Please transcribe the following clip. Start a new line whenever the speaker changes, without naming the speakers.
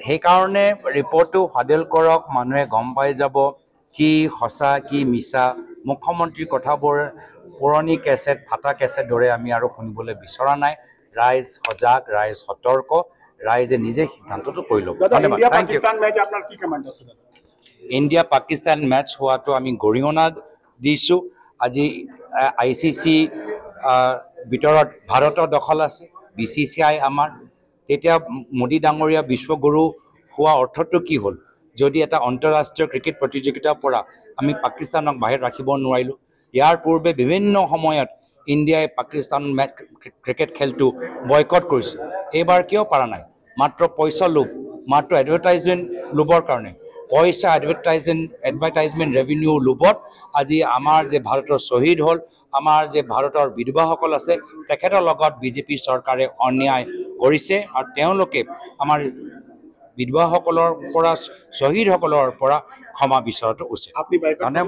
সেইকাৰণে ৰিপৰ্টটো ফাদিল কৰক, মানুহে গম পাই যাব কি সঁচা কি মিছা। মুখ্যমন্ত্ৰীৰ কথাবোৰ পুৰণি কেছেট, ফাটা কেছেট দৰে আমি আৰু শুনিবলৈ বিচৰা নাই। ৰাইজ সজাগ, ৰাইজ সতৰ্ক, ৰাইজে নিজে সিদ্ধান্তটো কৰি ল'ব। ধন্যবাদ। Thank you. India Pakistan match হোৱাটো আমি গৰিহণা দিছোঁ। আজি ICC ভিতৰত ভাৰতৰ দখল আছে, BCCI আমাৰ। তেতিয়া মোদী ডাঙৰীয়া বিশ্বগুৰু হোৱা অৰ্থটো কি হ'ল? যদি এটা আন্তঃৰাষ্ট্ৰীয় ক্ৰিকেট প্ৰতিযোগিতাৰ পৰা আমি পাকিস্তানক বাহিৰত ৰাখিব নোৱাৰিলোঁ। ইয়াৰ পূৰ্বে বিভিন্ন সময়ত ইণ্ডিয়াই পাকিস্তান ক্ৰিকেট খেলটো বয়কট কৰিছে। এইবাৰ কিয় পৰা নাই? মাত্ৰ পইচা লোভ, মাত্ৰ এডভাৰটাইজমেণ্ট লোভৰ কাৰণে। পইচা, এডভাৰটাইজমেণ্ট ৰেভিনিউ লোভত আজি আমাৰ যে ভাৰতৰ শ্বহীদ হ'ল, আমাৰ যে ভাৰতৰ বিধৱাসকল আছে, তেখেতৰ লগত বিজেপি চৰকাৰে অন্যায় কৰিছে। আৰু তেওঁলোকে আমাৰ বিধৱাসকলৰ পৰা, শ্বহীদসকলৰ পৰা ক্ষমা বিচৰাটো উচিত।